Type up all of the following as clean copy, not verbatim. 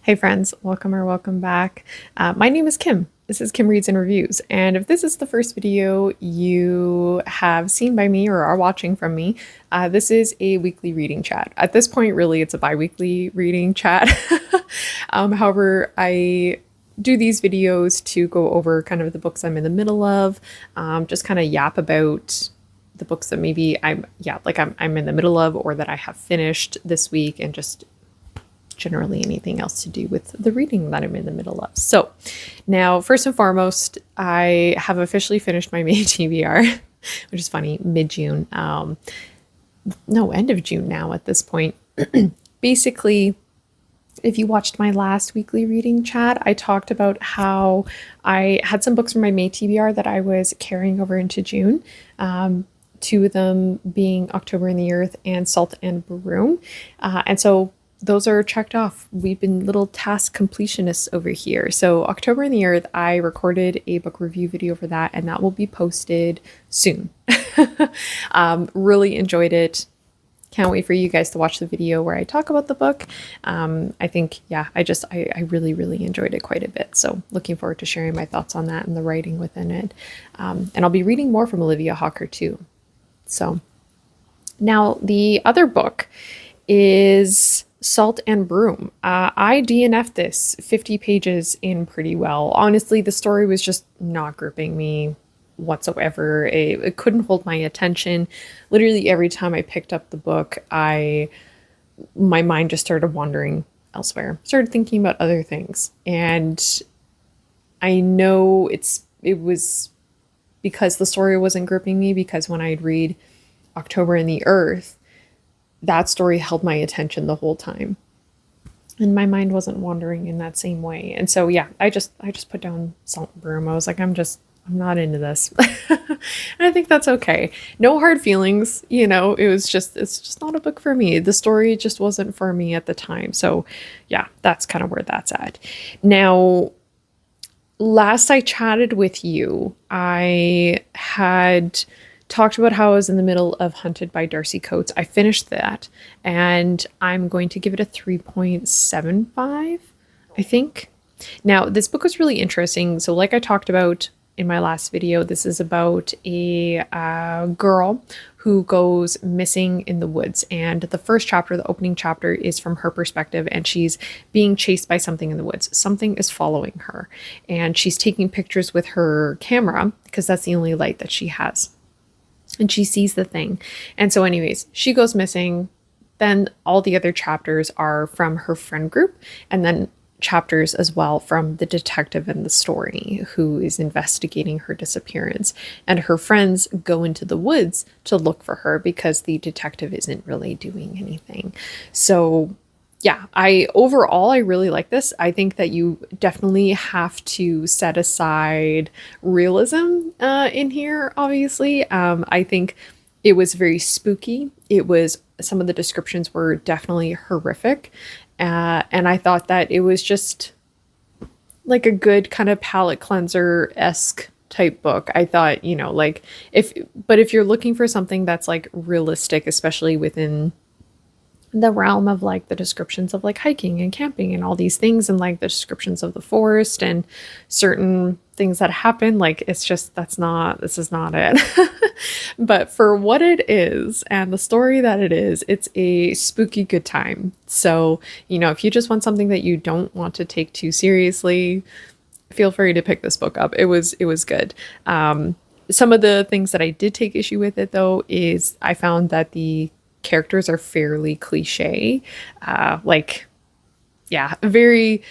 Hey friends, welcome or welcome back. My name is Kim. This is Kim Reads and Reviews. And if this is the first video you have seen by me or are watching from me, this is a weekly reading chat. At this point, really, it's a bi-weekly reading chat. However, I do these videos to go over kind of the books I'm in the middle of, just kind of yap about the books that maybe I'm in the middle of or that I have finished this week, and just generally anything else to do with the reading that I'm in the middle of. So now, first and foremost, I have officially finished my May TBR, which is funny, mid-June. End of June now at this point. Basically, if you watched my last weekly reading chat, I talked about how I had some books from my May TBR that I was carrying over into June. Two of them being October in the Earth and Salt and Broom. And so those are checked off. We've been little task completionists over here. So October in the Earth, I recorded a book review video for that, and that will be posted soon. Really enjoyed it. Can't wait for you guys to watch the video where I talk about the book. I think, I really, really enjoyed it quite a bit. So looking forward to sharing my thoughts on that and the writing within it. And I'll be reading more from Olivia Hawker too. So now the other book is Salt and Broom. I DNF'd this 50 pages in pretty well. Honestly, the story was just not gripping me whatsoever. It couldn't hold my attention. Literally every time I picked up the book, my mind just started wandering elsewhere. Started thinking about other things. And I know it was because the story wasn't gripping me, because when I'd read October in the Earth, that story held my attention the whole time, and my mind wasn't wandering in that same way. And so, yeah, I just put down Salt and Broom. I was like, I'm not into this. And I think that's okay. No hard feelings, it's just not a book for me. The story just wasn't for me at the time. So yeah, that's kind of where that's at. Now, last I chatted with you, I had talked about how I was in the middle of Hunted by Darcey Coates. I finished that, and I'm going to give it a 3.75, I think. Now, this book was really interesting. So like I talked about in my last video, this is about a girl who goes missing in the woods. And the first chapter, the opening chapter, is from her perspective, and she's being chased by something in the woods. Something is following her, and she's taking pictures with her camera because that's the only light that she has. And she sees the thing. And so anyways, she goes missing. Then all the other chapters are from her friend group, and then chapters as well from the detective in the story who is investigating her disappearance. And her friends go into the woods to look for her because the detective isn't really doing anything. So yeah, I really like this. I think that you definitely have to set aside realism in here, obviously. I think it was very spooky. Some of the descriptions were definitely horrific. And I thought that it was just like a good kind of palate cleanser-esque type book. I thought, if you're looking for something that's like realistic, especially within the realm of like the descriptions of like hiking and camping and all these things, and like the descriptions of the forest and certain things that happen, like this is not it. But for what it is and the story that it is, it's a spooky good time. So, if you just want something that you don't want to take too seriously, feel free to pick this book up. It was good. Some of the things that I did take issue with it though is I found that the characters are fairly cliche. Very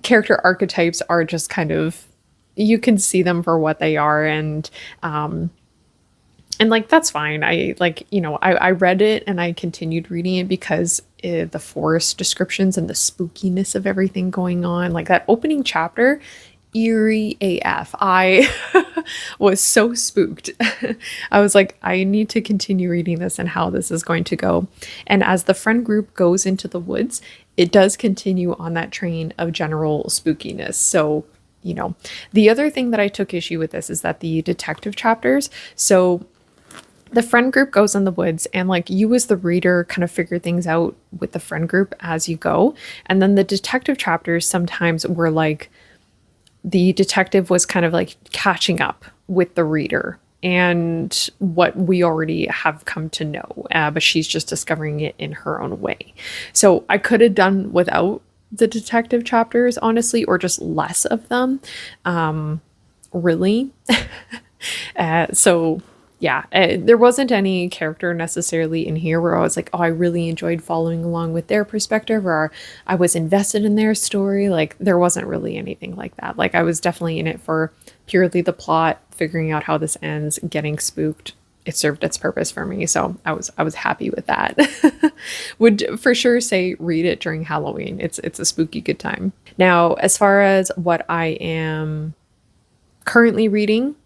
character archetypes are just kind of, you can see them for what they are, and like that's fine. I read it and I continued reading it because the forest descriptions and the spookiness of everything going on, like that opening chapter, eerie AF. I was so spooked. I was like, I need to continue reading this and how this is going to go. And as the friend group goes into the woods, it does continue on that train of general spookiness. So, the other thing that I took issue with this is that the detective chapters, so the friend group goes in the woods, and like you as the reader kind of figure things out with the friend group as you go. And then the detective chapters sometimes were like the detective was kind of like catching up with the reader and what we already have come to know, but she's just discovering it in her own way. So I could have done without the detective chapters, honestly, or just less of them, really. So yeah, there wasn't any character necessarily in here where I was like, oh, I really enjoyed following along with their perspective, or I was invested in their story. Like there wasn't really anything like that. Like I was definitely in it for purely the plot, figuring out how this ends, getting spooked. It served its purpose for me. So I was happy with that. Would for sure say read it during Halloween. It's a spooky good time. Now, as far as what I am currently reading,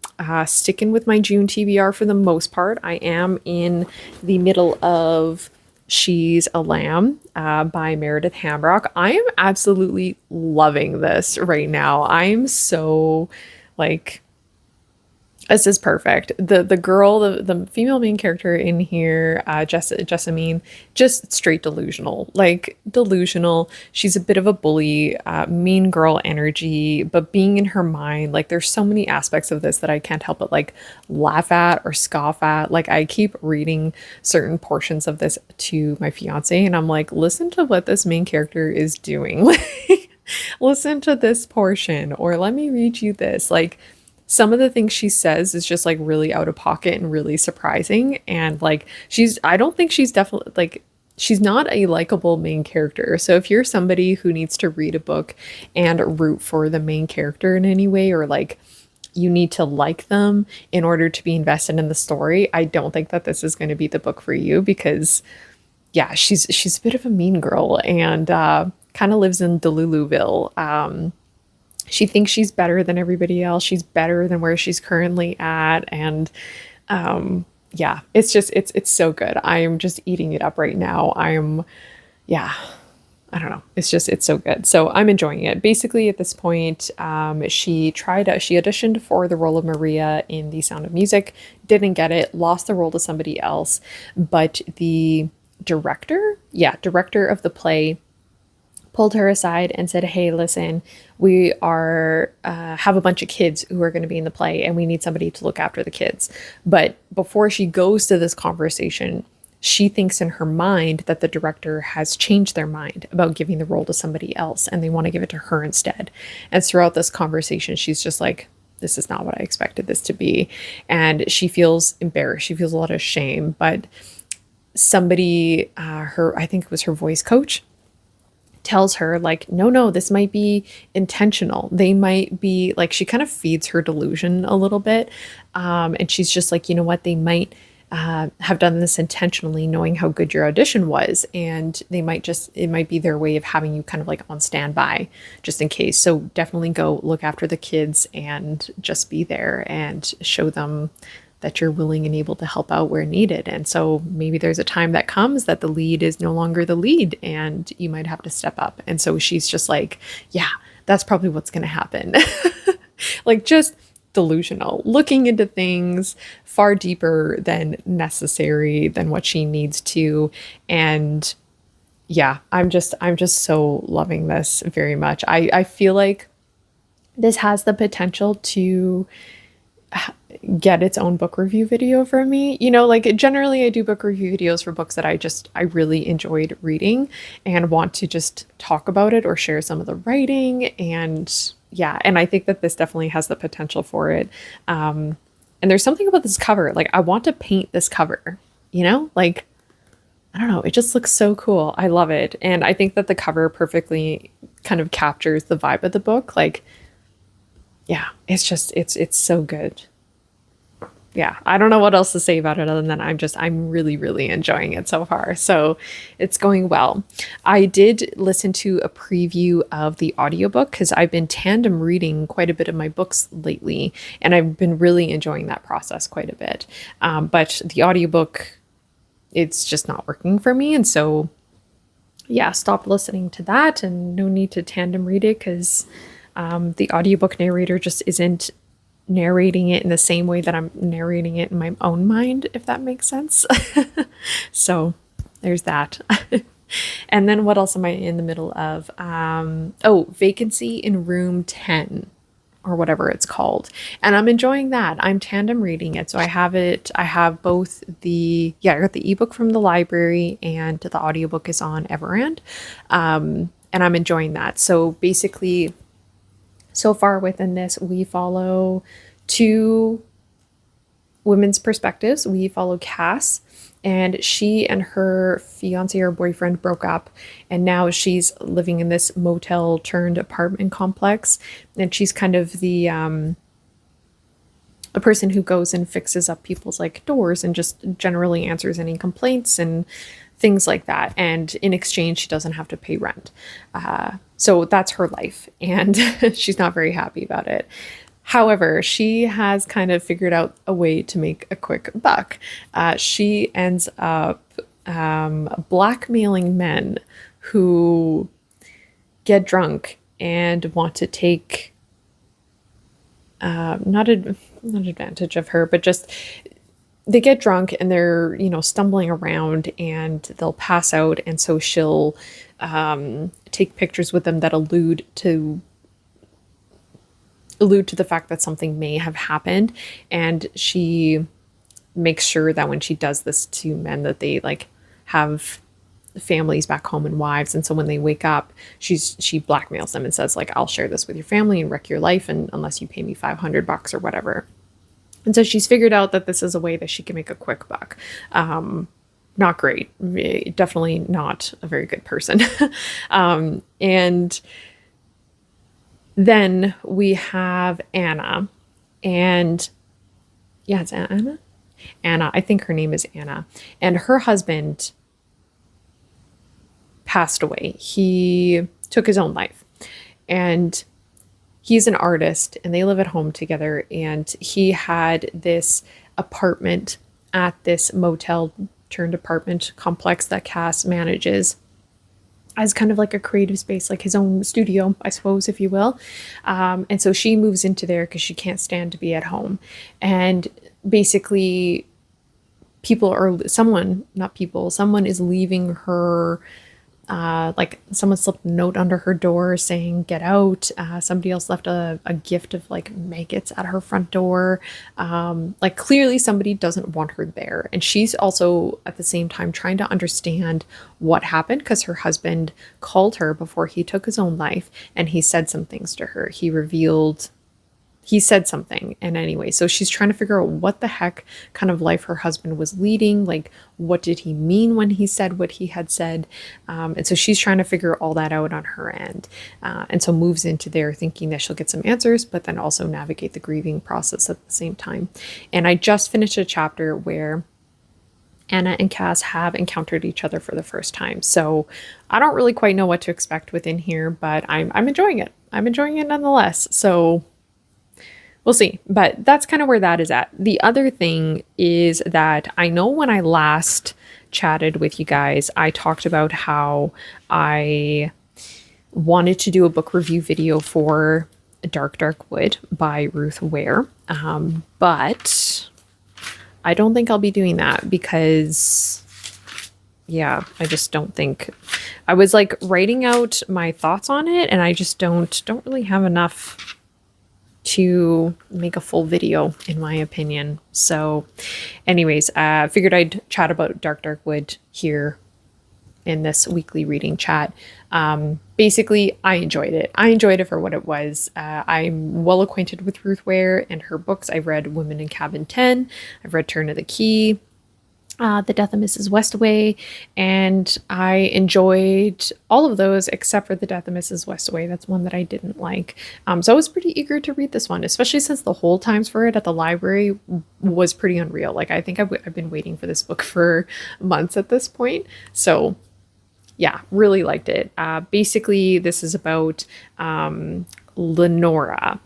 sticking with my June TBR for the most part. I am in the middle of She's a Lamb by Meredith Hambrock. I am absolutely loving this right now. I'm so like, this is perfect. The girl, the female main character in here, Jessamine, just straight delusional. Like delusional. She's a bit of a bully, mean girl energy, but being in her mind, like there's so many aspects of this that I can't help but like laugh at or scoff at. Like I keep reading certain portions of this to my fiance and I'm like, listen to what this main character is doing. Like listen to this portion, or let me read you this. Like some of the things she says is just like really out of pocket and really surprising. And like, I don't think she's definitely like, she's not a likable main character. So if you're somebody who needs to read a book and root for the main character in any way, or like you need to like them in order to be invested in the story, I don't think that this is going to be the book for you, because yeah, she's a bit of a mean girl and kind of lives in Deluluville. She thinks she's better than everybody else. She's better than where she's currently at. And yeah, it's so good. I am just eating it up right now. Yeah, I don't know. It's so good. So I'm enjoying it. Basically at this point, she auditioned for the role of Maria in The Sound of Music, didn't get it, lost the role to somebody else. But the director of the play pulled her aside and said, hey, listen, we are have a bunch of kids who are going to be in the play and we need somebody to look after the kids. But before she goes to this conversation, she thinks in her mind that the director has changed their mind about giving the role to somebody else and they want to give it to her instead. And throughout this conversation, she's just like, this is not what I expected this to be. And she feels embarrassed. She feels a lot of shame. But somebody, I think it was her voice coach, tells her like, no, this might be intentional. They might be like, she kind of feeds her delusion a little bit. And she's just like, you know what, they might have done this intentionally, knowing how good your audition was. And it might be their way of having you kind of like on standby just in case. So definitely go look after the kids and just be there and show them that you're willing and able to help out where needed. And so maybe there's a time that comes that the lead is no longer the lead and you might have to step up. And so she's just like, yeah, that's probably what's going to happen. Like just delusional, looking into things far deeper than necessary than what she needs to. And yeah, I'm just so loving this very much. I feel like this has the potential to get its own book review video for me. You know, like generally I do book review videos for books that I really enjoyed reading and want to just talk about it or share some of the writing. And yeah, and I think that this definitely has the potential for it. And there's something about this cover, like I want to paint this cover, you know, like, I don't know, it just looks so cool. I love it. And I think that the cover perfectly kind of captures the vibe of the book. Like, yeah, it's so good. Yeah, I don't know what else to say about it other than I'm really, really enjoying it so far. So it's going well. I did listen to a preview of the audiobook because I've been tandem reading quite a bit of my books lately, and I've been really enjoying that process quite a bit. But the audiobook, it's just not working for me. And so, yeah, stopped listening to that, and no need to tandem read it because the audiobook narrator just isn't narrating it in the same way that I'm narrating it in my own mind, if that makes sense. So there's that. And then what else am I in the middle of? Vacancy in room 10 or whatever it's called. And I'm enjoying that. I'm tandem reading it. So I have both I got the ebook from the library and the audiobook is on Everand. And I'm enjoying that. So basically, so far within this, we follow two women's perspectives. We follow Cass, and she and her fiance or boyfriend broke up, and now she's living in this motel turned apartment complex, and she's kind of the a person who goes and fixes up people's like doors and just generally answers any complaints and things like that. And in exchange, she doesn't have to pay rent. So that's her life, and she's not very happy about it. However, she has kind of figured out a way to make a quick buck. She ends up blackmailing men who get drunk and want to take not advantage of her, but just they get drunk and they're, stumbling around and they'll pass out. And so she'll take pictures with them that allude to the fact that something may have happened. And she makes sure that when she does this to men that they like have families back home and wives. And so when they wake up, she blackmails them and says like, I'll share this with your family and wreck your life. And unless you pay me $500 or whatever. And so she's figured out that this is a way that she can make a quick buck. Not great. Definitely not a very good person. And then we have Anna, and it's Anna. I think her name is Anna, and her husband passed away. He took his own life, and he's an artist, and they live at home together. And he had this apartment at this motel turned apartment complex that Cass manages as kind of like a creative space, like his own studio, I suppose, if you will. And so she moves into there because she can't stand to be at home. And basically someone is leaving her, like someone slipped a note under her door saying, get out. Somebody else left a gift of like maggots at her front door. Like clearly somebody doesn't want her there. And she's also at the same time trying to understand what happened because her husband called her before he took his own life and he said some things to her. He said something. And anyway, so she's trying to figure out what the heck kind of life her husband was leading. Like, what did he mean when he said what he had said? And so she's trying to figure all that out on her end. And so moves into there thinking that she'll get some answers, but then also navigate the grieving process at the same time. And I just finished a chapter where Anna and Cass have encountered each other for the first time. So I don't really quite know what to expect within here, but I'm enjoying it. I'm enjoying it nonetheless. So we'll see, but that's kind of where that is at. The other thing is that I know when I last chatted with you guys, I talked about how I wanted to do a book review video for Dark Wood by Ruth Ware. But I don't think I'll be doing that because I just don't think I was like writing out my thoughts on it, and I just don't really have enough to make a full video, in my opinion. So anyways, figured I'd chat about Dark Wood here in this weekly reading chat. Basically, I enjoyed it. I enjoyed it for what it was. I'm well acquainted with Ruth Ware and her books. I've read Women in Cabin 10. I've read Turn of the Key. The Death of Mrs. Westaway, and I enjoyed all of those except for The Death of Mrs. Westaway. That's one that I didn't like. So I was pretty eager to read this one, especially since the hold times for it at the library was pretty unreal. Like, I think I've been waiting for this book for months at this point. So yeah, really liked it. Basically, this is about Lenora,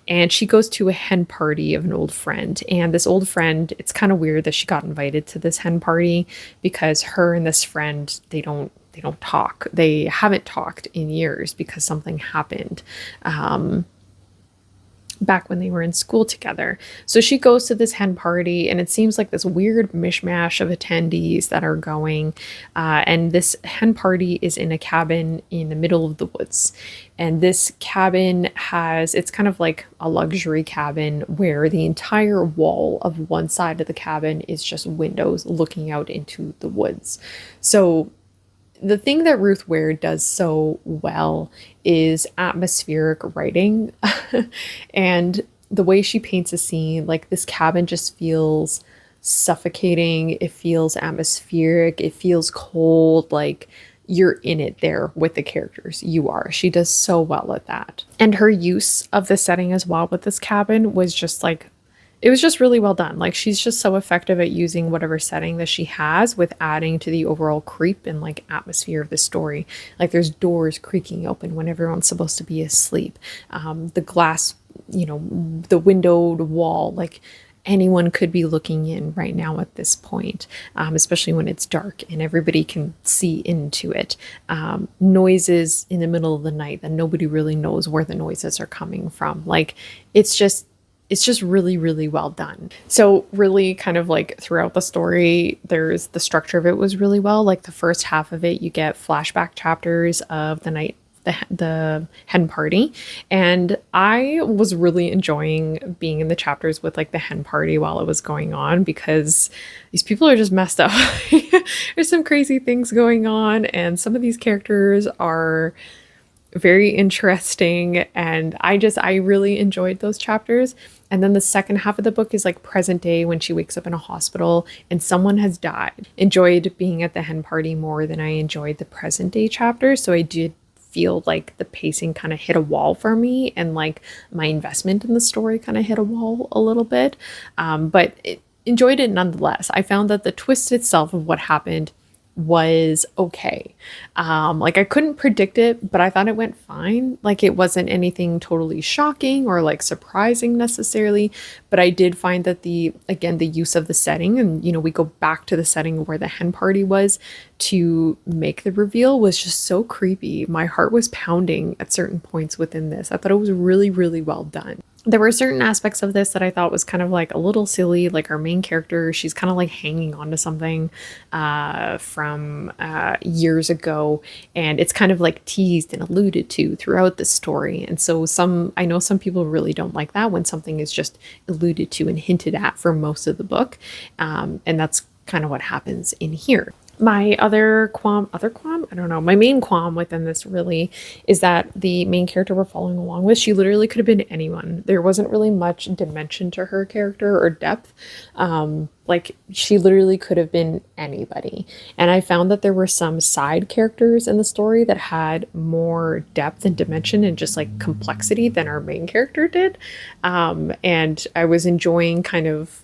and she goes to a hen party of an old friend, and this old friend, it's kind of weird that she got invited to this hen party because her and this friend, they don't talk. They haven't talked in years because something happened. back when they were in school together. So she goes to this hen party, and it seems like this weird mishmash of attendees that are going. And this hen party is in a cabin in the middle of the woods. And this cabin it's kind of like a luxury cabin where the entire wall of one side of the cabin is just windows looking out into the woods. So the thing that Ruth Ware does so well is atmospheric writing. And the way she paints a scene, like this cabin just feels suffocating. It feels atmospheric. It feels cold. Like you're in it there with the characters. You are. She does so well at that. And her use of the setting as well with this cabin was just like, it was just really well done. Like she's just so effective at using whatever setting that she has with adding to the overall creep and like atmosphere of the story. Like there's doors creaking open when everyone's supposed to be asleep. The glass, the windowed wall, like anyone could be looking in right now at this point, especially when it's dark and everybody can see into it. Noises in the middle of the night that nobody really knows where the noises are coming from. Like it's just really, really well done. So really kind of like throughout the story, there's the structure of it was really well. Like the first half of it, you get flashback chapters of the night, the hen party. And I was really enjoying being in the chapters with like the hen party while it was going on, because these people are just messed up. There's some crazy things going on, and some of these characters are very interesting, and I really enjoyed those chapters. And then the second half of the book is like present day when she wakes up in a hospital and someone has died. Enjoyed being at the hen party more than I enjoyed the present day chapters. So I did feel like the pacing kind of hit a wall for me, and like my investment in the story kind of hit a wall a little bit. But enjoyed it nonetheless. I found that the twist itself of what happened was okay. Like I couldn't predict it, but I thought it went fine. Like it wasn't anything totally shocking or like surprising necessarily, but I did find that the use of the setting, and we go back to the setting where the hen party was to make the reveal, was just so creepy. My heart was pounding at certain points within this. I thought it was really, really well done. There were certain aspects of this that I thought was kind of like a little silly. Like our main character, she's kind of like hanging on to something from years ago, and it's kind of like teased and alluded to throughout the story. And so I know some people really don't like that when something is just alluded to and hinted at for most of the book, and that's kind of what happens in here. My my main qualm within this really is that the main character we're following along with, she literally could have been anyone. There wasn't really much dimension to her character or depth. Like she literally could have been anybody. And I found that there were some side characters in the story that had more depth and dimension and just like complexity than our main character did. And I was enjoying kind of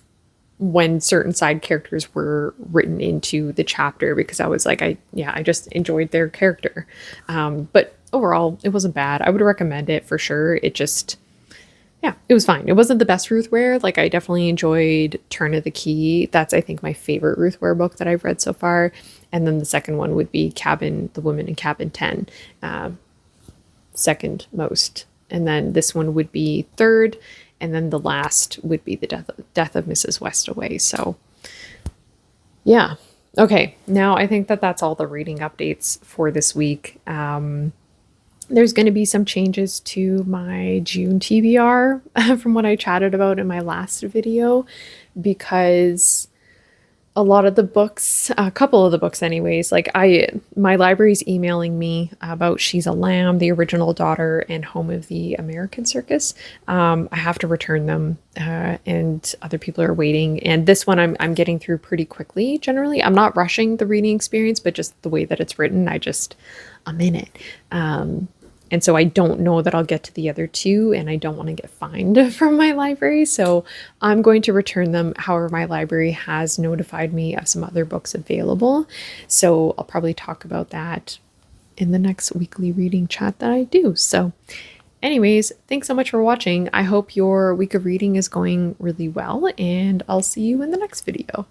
when certain side characters were written into the chapter, because I was like, I just enjoyed their character. But overall, it wasn't bad. I would recommend it for sure. It was fine. It wasn't the best Ruth Ware. Like I definitely enjoyed Turn of the Key. That's, I think, my favorite Ruth Ware book that I've read so far. And then the second one would be The Woman in Cabin 10, second most. And then this one would be third. And then the last would be the death of Mrs. Westaway. So yeah. Okay. Now I think that that's all the reading updates for this week. There's going to be some changes to my June TBR from what I chatted about in my last video, because a lot of the books, a couple of the books anyways, like my library's emailing me about She's a Lamb, The Original Daughter, and Home of the American Circus. I have to return them, and other people are waiting. And this one I'm getting through pretty quickly. Generally, I'm not rushing the reading experience, but just the way that it's written, I'm in it. And so I don't know that I'll get to the other two, and I don't want to get fined from my library. So I'm going to return them. However, my library has notified me of some other books available. So I'll probably talk about that in the next weekly reading chat that I do. So anyways, thanks so much for watching. I hope your week of reading is going really well, and I'll see you in the next video.